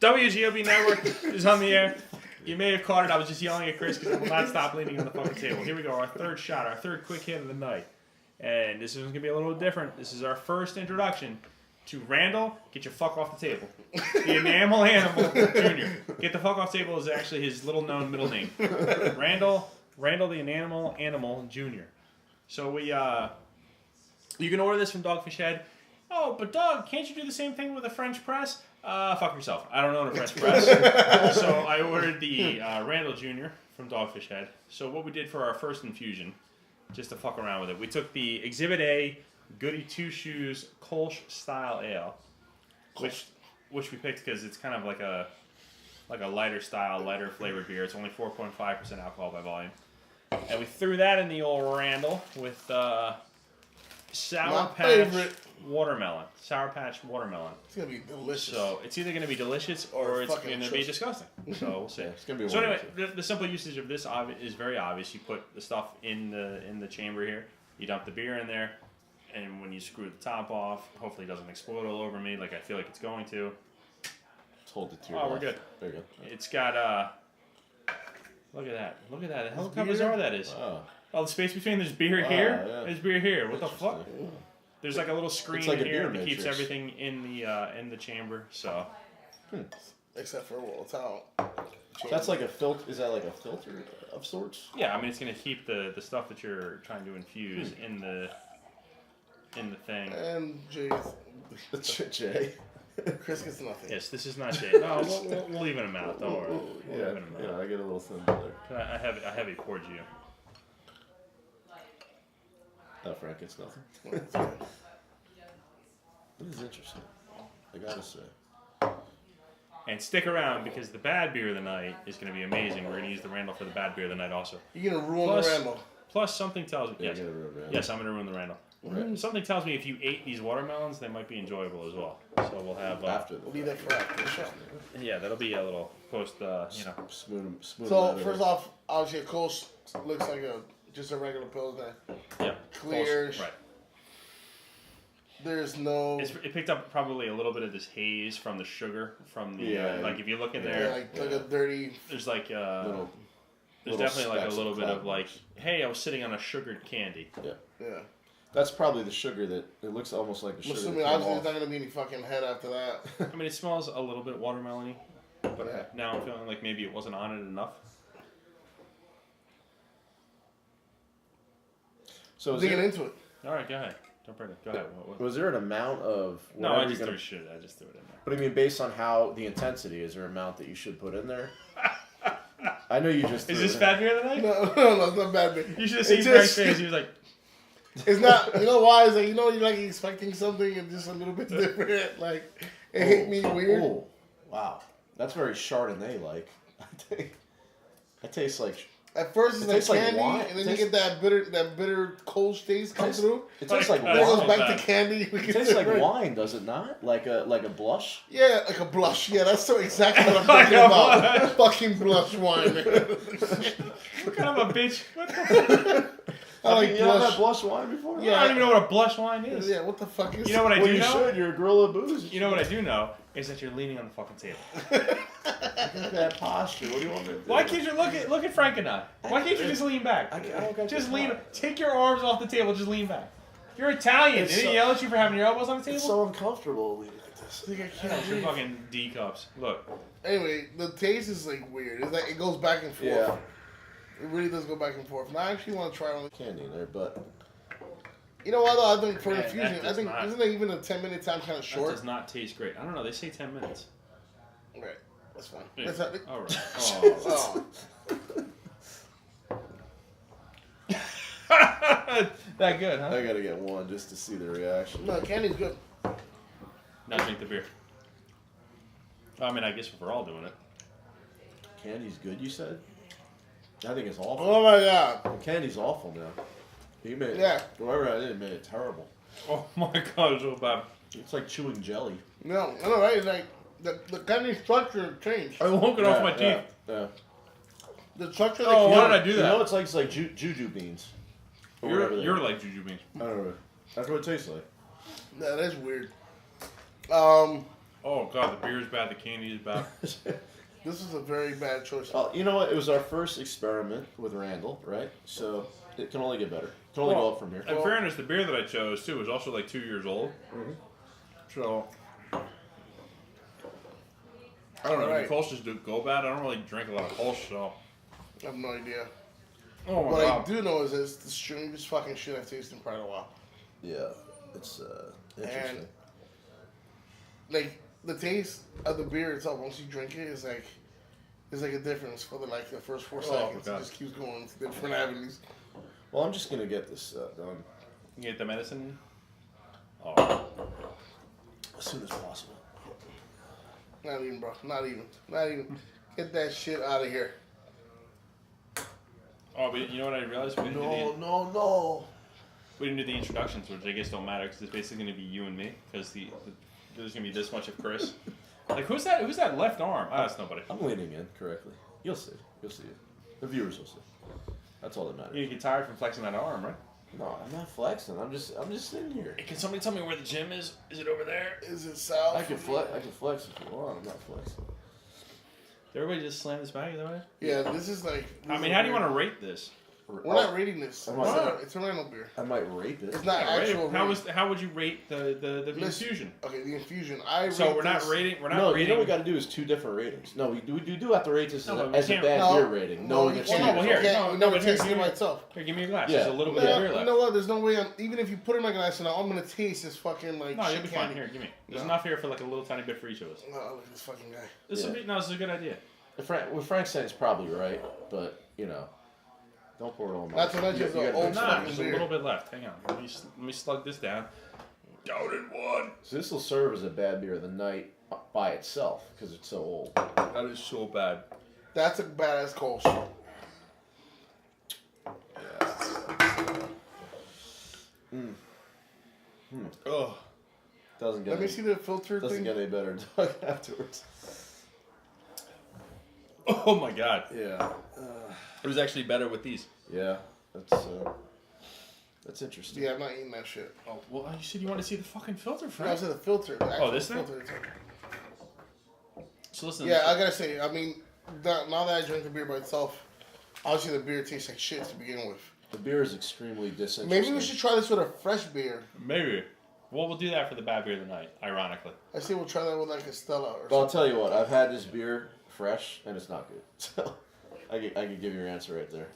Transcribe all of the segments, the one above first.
WGOB Network is on the air. You may have caught it. I was just yelling at Chris because I will not stop leaning on the fucking table. Here we go. Our third shot. Our third quick hit of the night. And this is going to be a little different. This is our first introduction to Randall. Get your fuck off the table. The Enamel Animal Jr. Get the fuck off the table is actually his little known middle name. Randall the Enamel Animal Jr. So we, you can order this from Dogfish Head. Oh, but Doug, can't you do the same thing with a French press? Fuck yourself. I don't own a French press. So I ordered the Randall Jr. from Dogfish Head. So what we did for our first infusion, just to fuck around with it, we took the Exhibit A Goody 2 Shoes Kolsch style ale, which we picked because it's kind of like a lighter style, lighter flavored beer. It's only 4.5% alcohol by volume. And we threw that in the old Randall with Sour Patch Watermelon. Sour Patch Watermelon. It's going to be delicious. So it's either going to be delicious or it's going to be disgusting. So we'll see. It's gonna be so anyway, the simple usage of this is very obvious. You put the stuff in the chamber here. You dump the beer in there. And when you screw the top off, hopefully it doesn't explode all over me like I feel like it's going to. Just hold it to your Oh, left. we're good. There you go. It's got, look at that. Look at that. How bizarre that is. Wow. Oh, the space between there's beer here. Yeah. There's beer here. What the fuck? There's like a little screen like here that keeps everything in the chamber. So. Except for the towel. That's like a filter. Is that like a filter of sorts? Yeah, I mean it's gonna keep the stuff that you're trying to infuse in the thing. And Jay. Jay. Chris gets nothing. Yes, this is not Jay. No, we'll leave him out. Don't worry. We'll leave him out. Yeah, I get a little symbol there. I have a pour you. Frank gets nothing. This is interesting. I gotta say. And stick around because the bad beer of the night is going to be amazing. We're going to use the Randall for the bad beer of the night also. You're going to ruin the Randall. Plus something tells me... Yeah, yes, I'm going to ruin the Randall. Right. Something tells me if you ate these watermelons, they might be enjoyable as well. So we'll have... we'll leave that for after the show. Yeah, that'll be a little post, Smooth So, first off, obviously a Kolsch looks like just a regular Pilsner. Yeah. Clear. Right. There's no... It picked up probably a little bit of this haze from the sugar, from the... like, if you look in there... like a dirty... There's like... little definitely like a little bit of like, hey, I was sitting on a sugared candy. Yeah. That's probably the sugar that... It looks almost like the sugar. Assuming obviously there's not going to be any fucking head after that. I mean, it smells a little bit watermelon-y. But now I'm feeling like maybe it wasn't on it enough. So digging into it. All right, go ahead. Jump right in. Go ahead. What? Was there an amount of... No, I just threw shit. I just threw it in there. But I mean, based on how the intensity, is there an amount that you should put in there? I know you just... Is this bad beer tonight? No, it's not bad beer. You should have seen Frank's face. He was like... It's not... You know why? It's like, you're like expecting something and just a little bit different. Like, it hit me weird. Oh, wow. That's very Chardonnay-like. I taste like... At first, it's like candy, wine. and then you get that bitter Kolsch taste come through. It tastes like wine. Then it goes back to candy. It tastes like wine, does it not? Like a blush? Yeah, like a blush. Yeah, that's so exactly what I'm talking about. Fucking blush wine. What kind of a bitch? What the I like you blush. had blush wine before? Yeah, I don't even know what a blush wine is. Yeah, what the fuck is? You know what I do you know? should. You're a gorilla booze. You know what I do know is that you're leaning on the fucking table. Look at that posture. What do you want me to do? Why can't you look at Frank and I? Why can't you just lean back? Just lean. Take your arms off the table. Just lean back. You're Italian. Did he yell at you for having your elbows on the table? It's so uncomfortable leaning like this. I think I Yeah, can't your breathe. fucking D cups. Look. Anyway, the taste is like weird. It's like it goes back and forth. Yeah. It really does go back and forth. And I actually want to try it on. Candy in there, but You know what though? I think for Yeah, infusion, that I does think not- isn't it even a 10-minute time kind of That short? does not taste great. I don't know. They say 10 minutes. Right. That's fine. Yeah. That's not, All right. Oh. That good, huh? I gotta get one just to see the reaction. No, candy's good. Now drink the beer. I mean, I guess if we're all doing it. Candy's good, you said? I think it's awful. Oh my god. Candy's awful now. You made it. Yeah. Whoever I did made it terrible. Oh my god, it's so bad. It's like chewing jelly. No, I know, right? It's like the candy structure changed. I won't get off my teeth. Yeah. The structure. Oh, like, why did I do You that? know, it's like juju beans. Or whatever they You're are. like juju beans. I don't know. That's what it tastes like. That is weird. Oh Oh god, the beer is bad. The candy is bad. This is a very bad choice. You know what? It was our first experiment with Randall, right? So it can only get better. It can only go up from here. In fairness, the beer that I chose too was also like 2 years old. Mm-hmm. So I don't know. Alright. Do Kolsch just go bad? I don't really drink a lot of Kolsch, so. I have no idea. Oh my What god. I do know is it's the strangest fucking shit I've tasted in quite a while. Yeah, it's interesting. And like the taste of the beer itself, once you drink it, is like there's like a difference for the first 4 seconds. God. It just keeps going to different avenues. Well, I'm just gonna get this done You get the medicine? Oh. as soon as possible. Not even, bro. Not even. Get that shit out of here. Oh, but you know what I realized? We didn't, No. we didn't do the introductions, which I guess don't matter because it's basically going to be you and me because there's going to be this much of Chris. Like, who's that left arm? Oh, that's nobody. I'm leaning in correctly. You'll see. You'll see it. The viewers will see. That's all that matters. You get tired from flexing that arm, right? No, I'm not flexing. I'm just sitting here. Hey, can somebody tell me where the gym is? Is it over there? Is it south? I can flex if you want. I'm not flexing. Did everybody just slam this bag the way? Yeah, this is like. I mean, how do you want to rate this? We're not rating this. Why? It's a Randall beer. I might rape it. It's not Yeah, rate actual. it. How would you rate the infusion? Okay, the infusion. So we're not rating. We're not No, rating. you know what we got to do is 2 different ratings. No, we do have to rate this No, but we as a can't- bad No. beer rating. No, No, you it's can't. well, here. You No, never but here, tasted it give by me- itself. Here, give me a glass. Yeah. There's a little bit of beer You left. know what? There's no way. Even if you put it in my glass now, I'm gonna taste this fucking like. No, shit you'll be fine. candy. Here, give me. There's No. enough here for like a little tiny bit for each of us. Oh, look at this fucking guy. This will Yeah. be. No, this is a good idea. What Frank's saying is probably right, but you know, don't pour it all. That's what I just You gotta old mix it Nah, up. there's a little bit left. Hang on. Let me slug this down. Down in one. So this will serve as a bad beer of the night by itself because it's so old. That is so bad. That's a badass Kolsch. Oh. Doesn't get Let me any, see the filter doesn't thing. get any better afterwards. Oh my god. Yeah, It was actually better with these. yeah, that's interesting. Yeah, I'm not eating that shit. Oh, well, you said you wanted to see the fucking filter, No, I Frank. said the filter. The actual this thing? filter. So listen. Yeah, I gotta say. I mean, now that I drink the beer by itself, obviously the beer tastes like shit to begin with. The beer is extremely disinteresting. Maybe we should try this with a fresh beer. Maybe. Well, we'll do that for the bad beer of the night, ironically. I say we'll try that with like a Stella or Well, I'll something. tell you what. I've had this beer fresh, and it's not good. So I could give you your answer right there.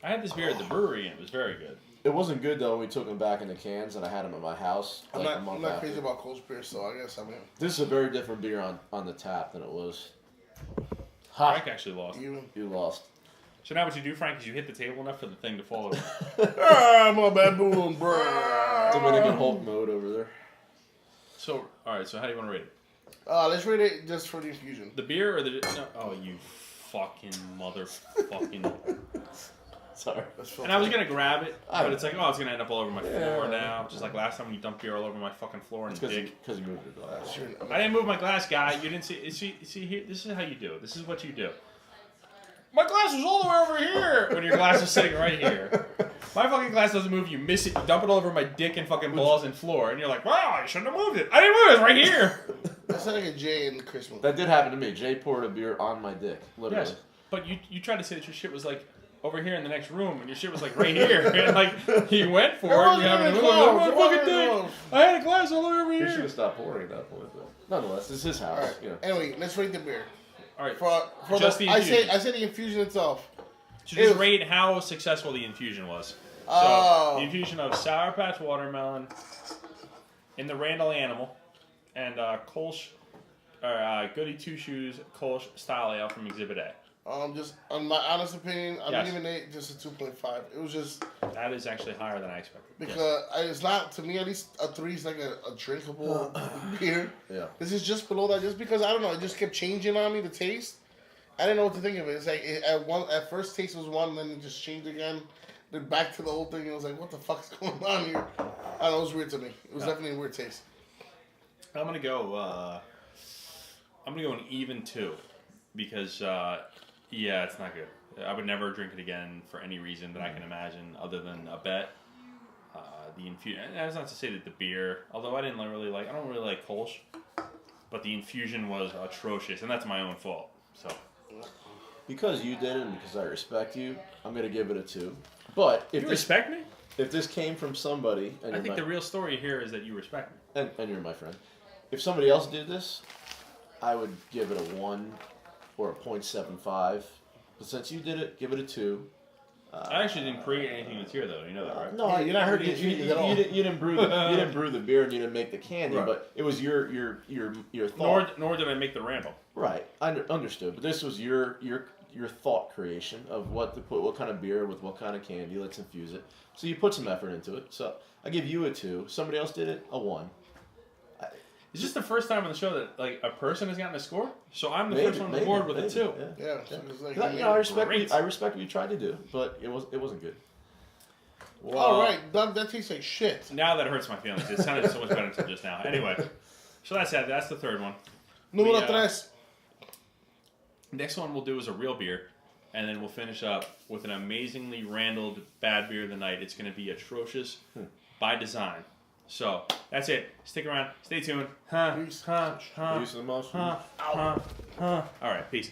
I had this beer at the brewery and it was very good. It wasn't good though. We took them back in the cans, and I had them at my house I'm like a not month after. crazy about Kolsch beer, so I guess I'm in. This is a very different beer on the tap than it was. Frank actually lost. You. You lost. So now what you do, Frank, is you hit the table enough for the thing to fall over. Ah, my baboon, bro. Dominican Hulk mode over there. So, all right. So how do you want to rate it? Let's rate it just for the infusion. The beer or the? No, oh, you fucking motherfucking. Sorry. And I was gonna grab it, I but it's like, oh, it's gonna end up all over my floor Yeah. now. Just like last time when you dumped beer all over my fucking floor and It's because dick. you moved your glass. I didn't move my glass, guy. You didn't see. See here. This is how you do it. This is what you do. My glass was all the way over here when your glass was sitting right here. My fucking glass doesn't move. You miss it. You dump it all over my dick and fucking balls and floor, and you're like, wow, I shouldn't have moved it. I didn't move it. It's right here. That's like a J in Christmas. That did happen to me. Jay poured a beer on my dick, literally. Yes, but you tried to say that your shit was like over here in the next room, and your shit was like right here, and like he went for it. wasn't You having a even look close. at my It fucking wasn't dick. close. I had a glass all over He should here. have stopped pouring at that point, though. Nonetheless, it's his house. Alright. You know. Anyway, let's rate the beer. All right. For Just the infusion. I say the infusion itself. So just Ew. rate how successful the infusion was. So Oh. the infusion of Sour Patch Watermelon in the Randall Animal and Kolsch or Goody Two Shoes Kolsch Style Ale from Exhibit A. Just on my honest opinion, I Yes. didn't even rate just a 2.5. It was just That is actually higher than I expected. because it's not, to me at least, a 3 is like a drinkable beer. Yeah. This is just below that, just because I don't know, it just kept changing on me the taste. I didn't know what to think of it. It's like at first taste was one, then it just changed again. Then back to the whole thing. And I was like, what the fuck's going on here? I don't know. It was weird to me. It was definitely a weird taste. I'm gonna go an even 2 because yeah, it's not good. I would never drink it again for any reason that I can imagine other than a bet. The infusion. That's not to say that the beer, although I don't really like Kolsch, but the infusion was atrocious, and that's my own fault. So Because you did it and because I respect you, I'm going to give it a 2. But if you this, respect me? if this came from somebody, and I you're think my, the real story here is that you respect me. and you're my friend, if somebody else did this, I would give it a 1 or a 0.75. But since you did it, give it a 2. I actually didn't create anything that's here, though. You know that, right? No, Yeah, you're not hurting you, your you, feelings at all. you didn't brew the you didn't brew the beer and you didn't make the candy, Right. but it was your thought. Nor did I make the Randall. Right, I understood, but this was your thought creation of what to put, what kind of beer with what kind of candy. Let's infuse it. So you put some effort into it. So I give you a 2. Somebody else did it, a 1. Is this the first time on the show that like a person has gotten a score? So I'm the Maybe, first one on the maybe, board with maybe, a 2. Yeah. Yeah, so it's like, You know, I respect Great. I respect what you tried to do, but it wasn't good. Well, All right, Doug, that tastes like shit. Now that hurts my feelings. It sounded so much better until just now. Anyway, so that's it. That's the third one. Número 3. Next one we'll do is a real beer, and then we'll finish up with an amazingly Randalled bad beer of the night. It's going to be atrocious by design. So that's it. Stick around. Stay tuned. Peace. Use the most. All right. Peace.